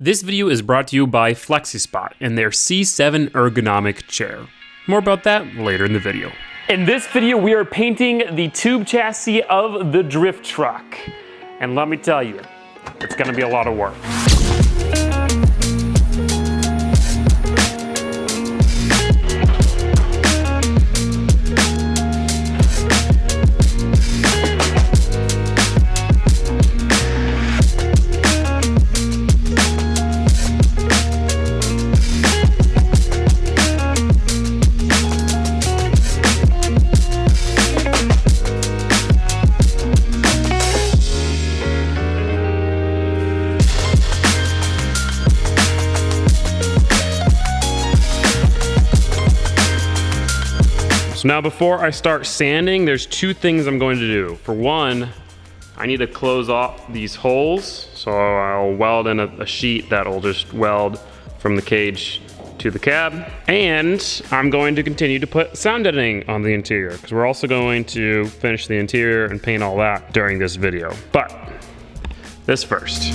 This video is brought to you by FlexiSpot and their C7 ergonomic chair. More about that later in the video. In this video, we are painting the tube chassis of the drift truck. And let me tell you, it's gonna be a lot of work. So now before I start sanding, there's two things I'm going to do. For one, I need to close off these holes. So I'll weld in a sheet that'll just weld from the cage to the cab. And I'm going to continue to put sound deadening on the interior because we're also going to finish the interior and paint all that during this video. But this first.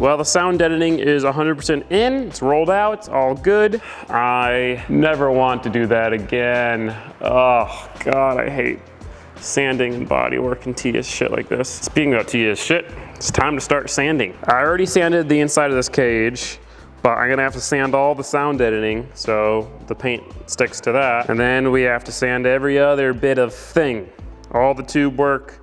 Well, the sound deadening is 100% in, it's rolled out, it's all good. I never want to do that again. Oh God, I hate sanding and body work and tedious shit like this. Speaking of tedious shit, it's time to start sanding. I already sanded the inside of this cage, but I'm gonna have to sand all the sound deadening so the paint sticks to that. And then we have to sand every other bit of thing, all the tube work.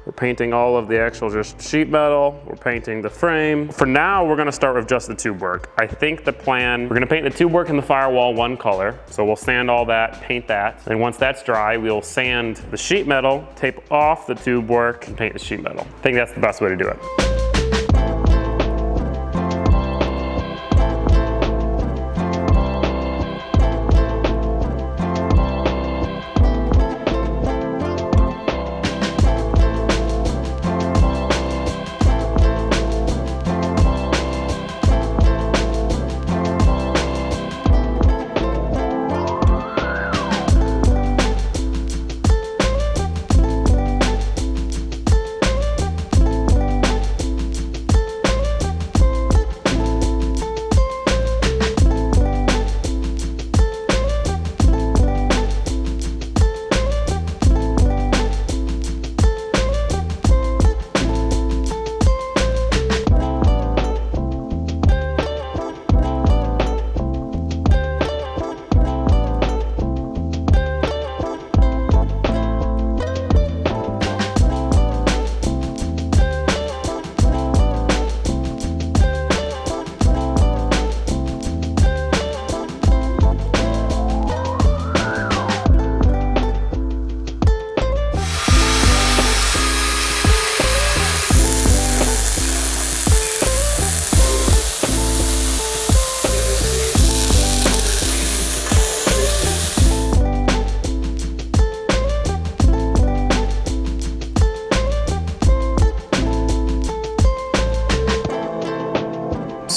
We're painting all of the actual just sheet metal. We're painting the frame. For now, we're gonna start with just the tube work. I think the plan, we're gonna paint the tube work and the firewall one color. So we'll sand all that, paint that. And once that's dry, we'll sand the sheet metal, tape off the tube work, and paint the sheet metal. I think that's the best way to do it.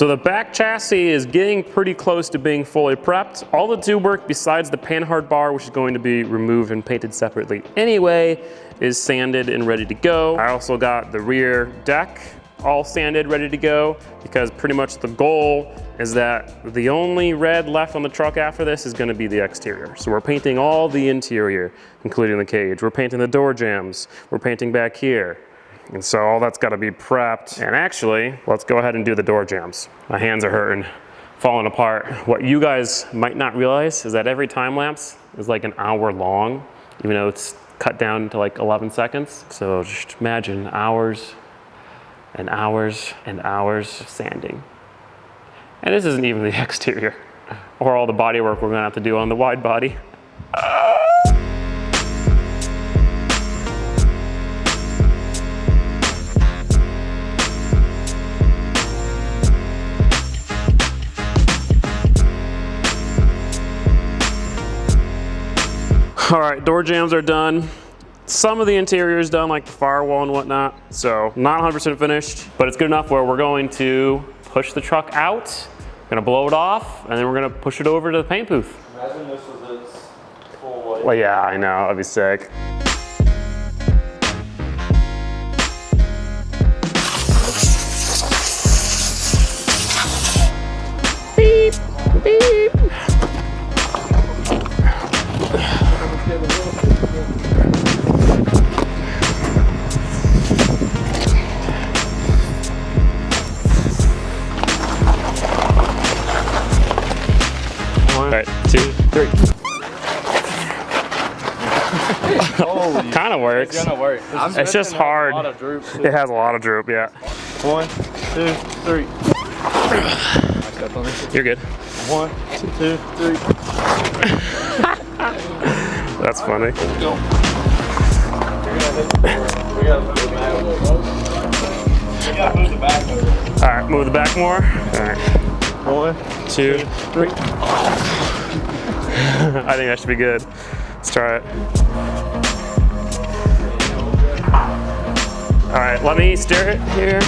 So the back chassis is getting pretty close to being fully prepped. All the tube work besides the panhard bar, which is going to be removed and painted separately anyway, is sanded and ready to go. I also got the rear deck all sanded, ready to go, because pretty much the goal is that the only red left on the truck after this is gonna be the exterior. So we're painting all the interior, including the cage. We're painting the door jambs. We're painting back here. And so all that's gotta be prepped. And actually, let's go ahead and do the door jambs. My hands are hurting, falling apart. What you guys might not realize is that every time lapse is like an hour long, even though it's cut down to like 11 seconds. So just imagine hours and hours and hours of sanding. And this isn't even the exterior or all the body work we're gonna have to do on the wide body. All right, door jambs are done. Some of the interior is done, like the firewall and whatnot. So not 100% finished, but it's good enough where we're going to push the truck out, gonna blow it off, and then we're gonna push it over to the paint booth. Imagine this was its full weight. Well, yeah, I know, that'd be sick. Beep, beep. All right, 2, 3. Kind of works. It's gonna work. It's just hard. A lot of droop too. It has a lot of droop, yeah. 1, 2, 3. You're good. 1, 2, 3. That's funny. Let's go. We gotta move the back over. We gotta move the back over. All right, move the back more. All right. 1, 2, 3. I think that should be good. Let's try it. All right, let me steer it here.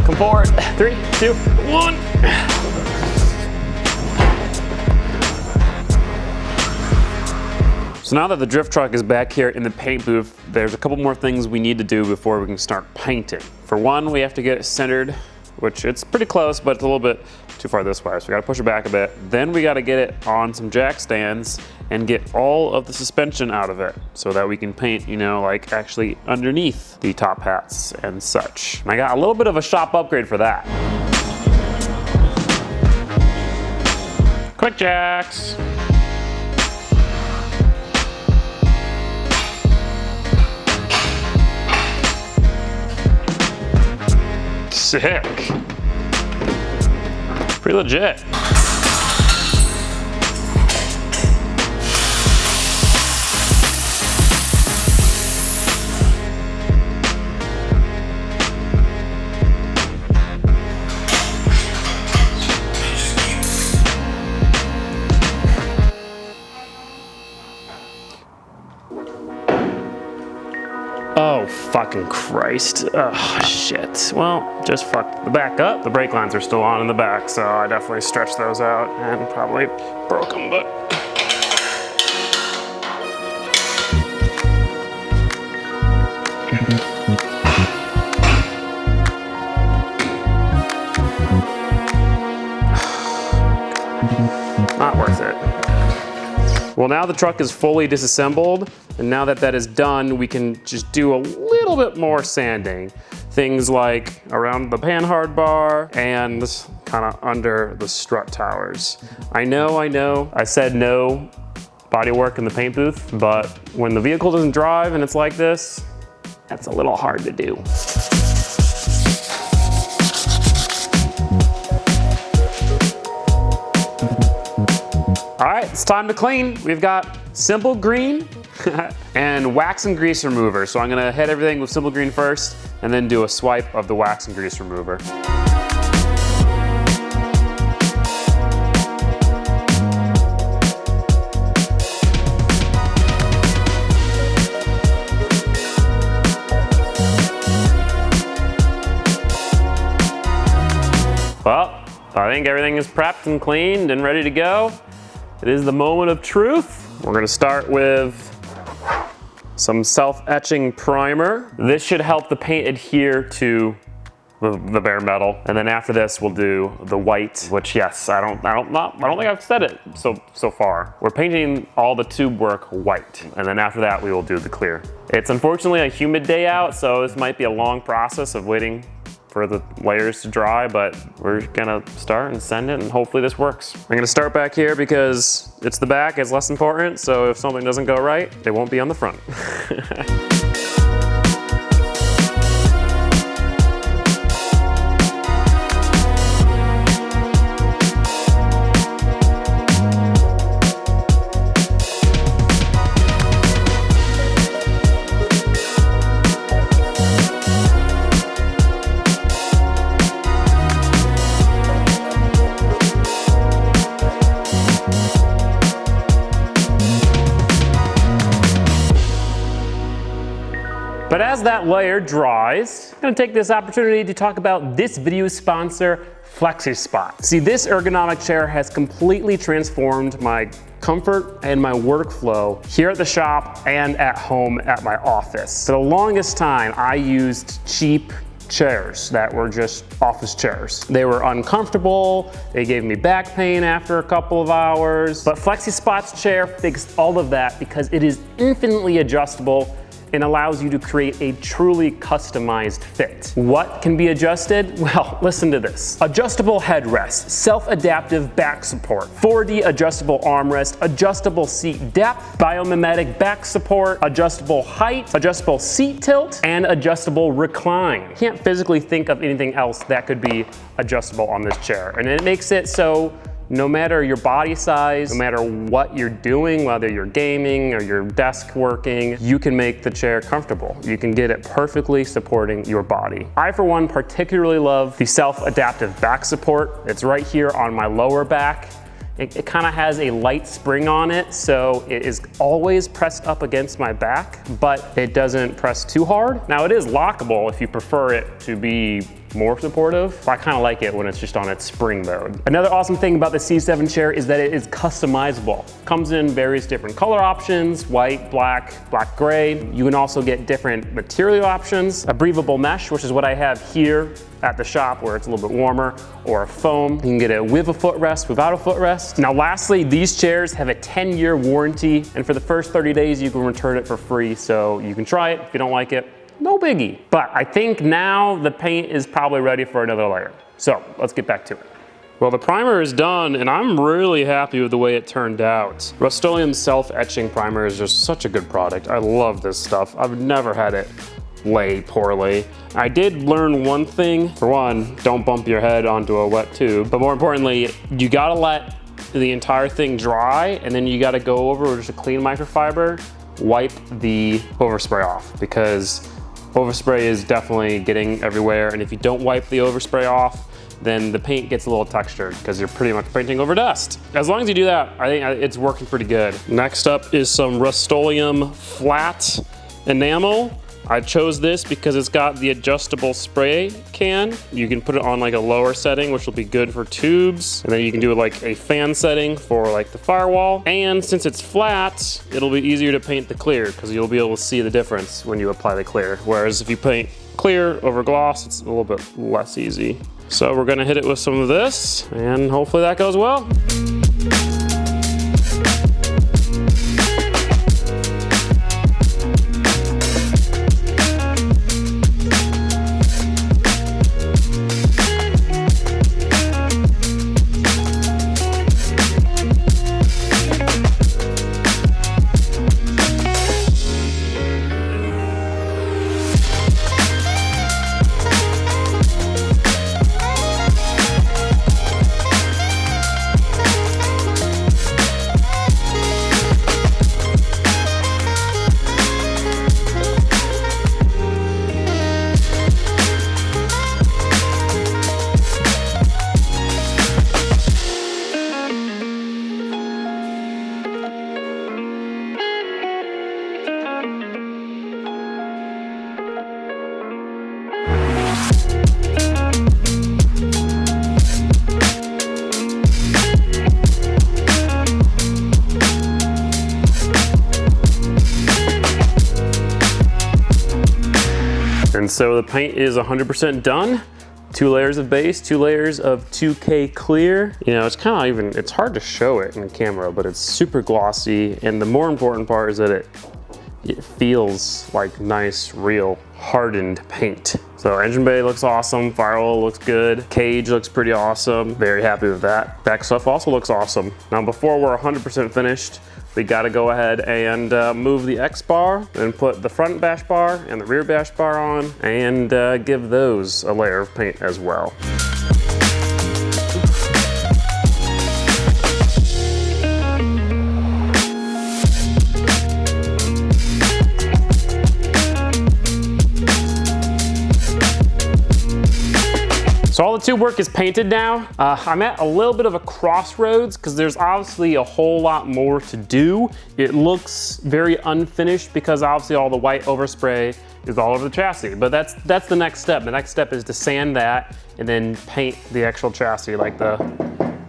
Come forward. 3, 2, 1. So now that the drift truck is back here in the paint booth, there's a couple more things we need to do before we can start painting. For one, we have to get it centered, which it's pretty close, but it's a little bit too far this way, so we gotta push it back a bit. Then we gotta get it on some jack stands and get all of the suspension out of it so that we can paint, you know, like actually underneath the top hats and such. And I got a little bit of a shop upgrade for that. Quick jacks. Sick. Pretty legit. Oh, fucking Christ. Oh, shit. Well, just fucked the back up. The brake lines are still on in the back, so I definitely stretched those out and probably broke them, but... Not worth it. Well, now the truck is fully disassembled, and now that that is done, we can just do a little bit more sanding. Things like around the panhard bar and kind of under the strut towers. I know, I said no body work in the paint booth, but when the vehicle doesn't drive and it's like this, that's a little hard to do. All right, it's time to clean. We've got Simple Green and wax and grease remover. So I'm gonna hit everything with Simple Green first and then do a swipe of the wax and grease remover. Well, I think everything is prepped and cleaned and ready to go. It is the moment of truth. We're gonna start with some self-etching primer. This should help the paint adhere to the bare metal. And then after this, we'll do the white, which yes, I don't think I've said it so far. We're painting all the tube work white. And then after that, we will do the clear. It's unfortunately a humid day out, so this might be a long process of waiting for the layers to dry, but we're gonna start and send it, and hopefully this works. I'm gonna start back here because it's the back, it's less important, so if something doesn't go right, it won't be on the front. But as that layer dries, I'm gonna take this opportunity to talk about this video's sponsor, FlexiSpot. See, this ergonomic chair has completely transformed my comfort and my workflow here at the shop and at home at my office. For the longest time, I used cheap chairs that were just office chairs. They were uncomfortable, they gave me back pain after a couple of hours, but FlexiSpot's chair fixed all of that because it is infinitely adjustable and allows you to create a truly customized fit. What can be adjusted? Well, listen to this. Adjustable headrest, self-adaptive back support, 4D adjustable armrest, adjustable seat depth, biomimetic back support, adjustable height, adjustable seat tilt, and adjustable recline. Can't physically think of anything else that could be adjustable on this chair. And it makes it so no matter your body size, no matter what you're doing, whether you're gaming or you're desk working, you can make the chair comfortable. You can get it perfectly supporting your body. I, for one, particularly love the self-adaptive back support. It's right here on my lower back. It kind of has a light spring on it, so it is always pressed up against my back, but it doesn't press too hard. Now, it is lockable if you prefer it to be more supportive, but I kind of like it when it's just on its spring mode. Another awesome thing about the C7 chair is that it is customizable. Comes in various different color options, white, black, gray. You can also get different material options, a breathable mesh, which is what I have here at the shop where it's a little bit warmer, or a foam. You can get it with a footrest, without a footrest. Now lastly, these chairs have a 10-year warranty, and for the first 30 days you can return it for free, so you can try it. If you don't like it, no biggie. But I think now the paint is probably ready for another layer. So let's get back to it. Well, the primer is done, and I'm really happy with the way it turned out. Rust-Oleum self-etching primer is just such a good product. I love this stuff. I've never had it lay poorly. I did learn one thing. For one, don't bump your head onto a wet tube. But more importantly, you gotta let the entire thing dry, and then you gotta go over with just a clean microfiber, wipe the overspray off, because overspray is definitely getting everywhere, and if you don't wipe the overspray off, then the paint gets a little textured because you're pretty much painting over dust. As long as you do that, I think it's working pretty good. Next up is some Rust-Oleum flat enamel. I chose this because it's got the adjustable spray can. You can put it on like a lower setting, which will be good for tubes. And then you can do like a fan setting for like the firewall. And since it's flat, it'll be easier to paint the clear because you'll be able to see the difference when you apply the clear. Whereas if you paint clear over gloss, it's a little bit less easy. So we're gonna hit it with some of this, and hopefully that goes well. so the paint is 100% done. 2 layers of base, 2 layers of 2K clear. You know, it's kind of even, it's hard to show it in the camera, but it's super glossy. And the more important part is that it feels like nice, real, hardened paint. So engine bay looks awesome, firewall looks good, cage looks pretty awesome. Very happy with that. Back stuff also looks awesome. Now before we're 100% finished, we gotta go ahead and move the X bar and put the front bash bar and the rear bash bar on and give those a layer of paint as well. So all the tube work is painted now. I'm at a little bit of a crossroads because there's obviously a whole lot more to do. It looks very unfinished because obviously all the white overspray is all over the chassis, but that's the next step. The next step is to sand that and then paint the actual chassis, like the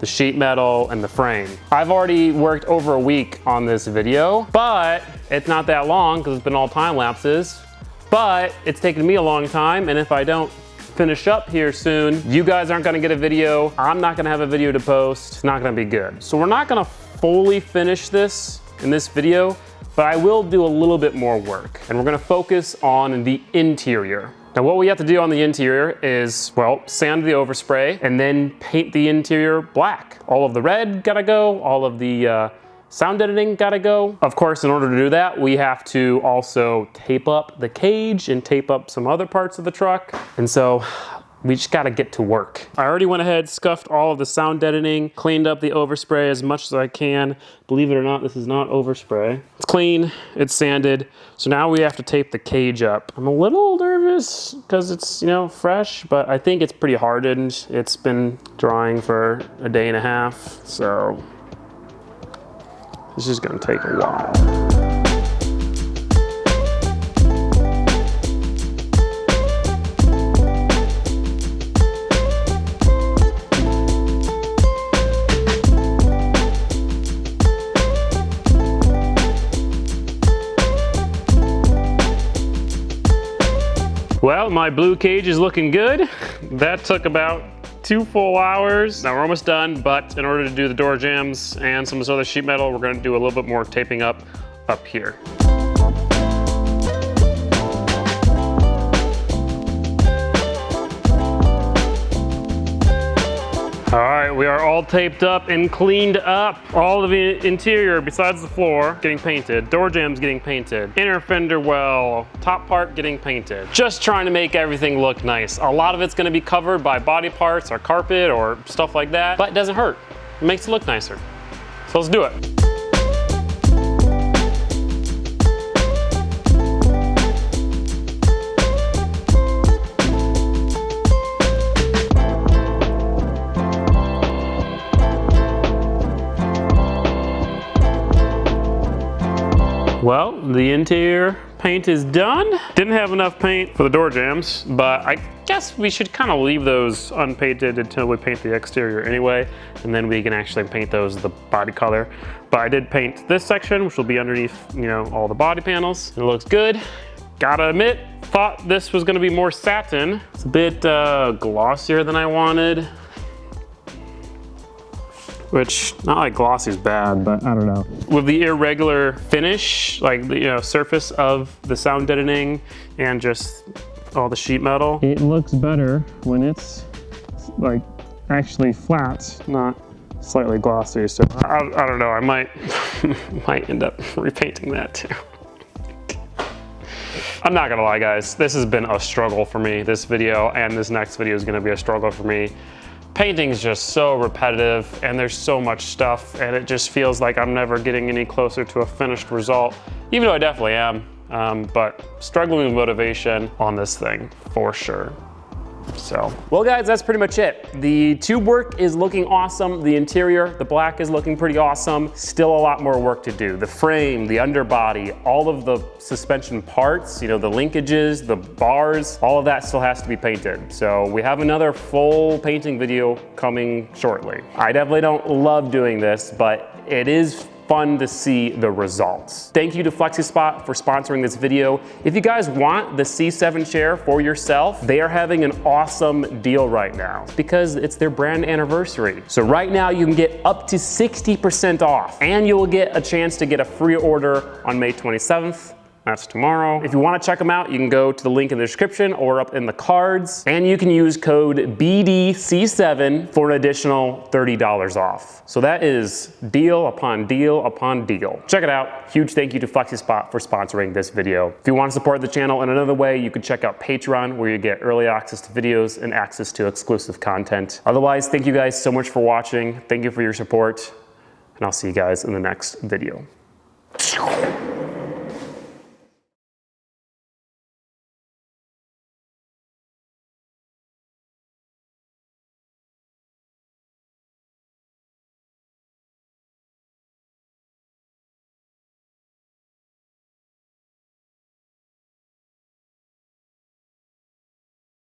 sheet metal and the frame. I've already worked over a week on this video, but it's not that long because it's been all time lapses, but it's taken me a long time, and if I don't finish up here soon, you guys aren't gonna get a video, I'm not gonna have a video to post, it's not gonna be good. So we're not gonna fully finish this in this video, but I will do a little bit more work, and we're gonna focus on the interior. Now what we have to do on the interior is, well, sand the overspray and then paint the interior black. All of the red gotta go, all of the sound editing gotta go. Of course, in order to do that, we have to also tape up the cage and tape up some other parts of the truck. And so we just gotta get to work. I already went ahead, scuffed all of the sound deadening, cleaned up the overspray as much as I can. Believe it or not, this is not overspray. It's clean, it's sanded. So now we have to tape the cage up. I'm a little nervous because it's, you know, fresh, but I think it's pretty hardened. It's been drying for a day and a half, so this is gonna take a while. Well, my blue cage is looking good. That took about 2 full hours. Now we're almost done, but in order to do the door jambs and some of this other sheet metal, we're gonna do a little bit more taping up here. All right, we are all taped up and cleaned up. All of the interior besides the floor getting painted, door jambs getting painted, inner fender well, top part getting painted. Just trying to make everything look nice. A lot of it's gonna be covered by body parts or carpet or stuff like that, but it doesn't hurt. It makes it look nicer. So let's do it. Well, the interior paint is done. Didn't have enough paint for the door jambs, but I guess we should kind of leave those unpainted until we paint the exterior anyway, and then we can actually paint those the body color. But I did paint this section, which will be underneath, you know, all the body panels. It looks good. Gotta admit, thought this was gonna be more satin. It's a bit glossier than I wanted. Which, not like glossy is bad, but I don't know. With the irregular finish, like the, you know, surface of the sound deadening and just all the sheet metal, it looks better when it's like actually flat, not slightly glossy. So I don't know, I might end up repainting that too. I'm not gonna lie, guys, this has been a struggle for me. This video and this next video is gonna be a struggle for me. Painting is just so repetitive and there's so much stuff, and it just feels like I'm never getting any closer to a finished result, even though I definitely am, but struggling with motivation on this thing for sure. So, well guys, that's pretty much it. The tube work is looking awesome. The interior, the black is looking pretty awesome. Still a lot more work to do. The frame, the underbody, all of the suspension parts, you know, the linkages, the bars, all of that still has to be painted. So we have another full painting video coming shortly. I definitely don't love doing this, but it is fun to see the results. Thank you to FlexiSpot for sponsoring this video. If you guys want the C7 chair for yourself, they are having an awesome deal right now because it's their brand anniversary. So right now you can get up to 60% off, and you will get a chance to get a free order on May 27th. That's tomorrow. If you want to check them out, you can go to the link in the description or up in the cards, and you can use code BDC7 for an additional $30 off. So that is deal upon deal upon deal. Check it out. Huge thank you to FlexiSpot for sponsoring this video. If you want to support the channel in another way, you can check out Patreon, where you get early access to videos and access to exclusive content. Otherwise, thank you guys so much for watching. Thank you for your support, and I'll see you guys in the next video.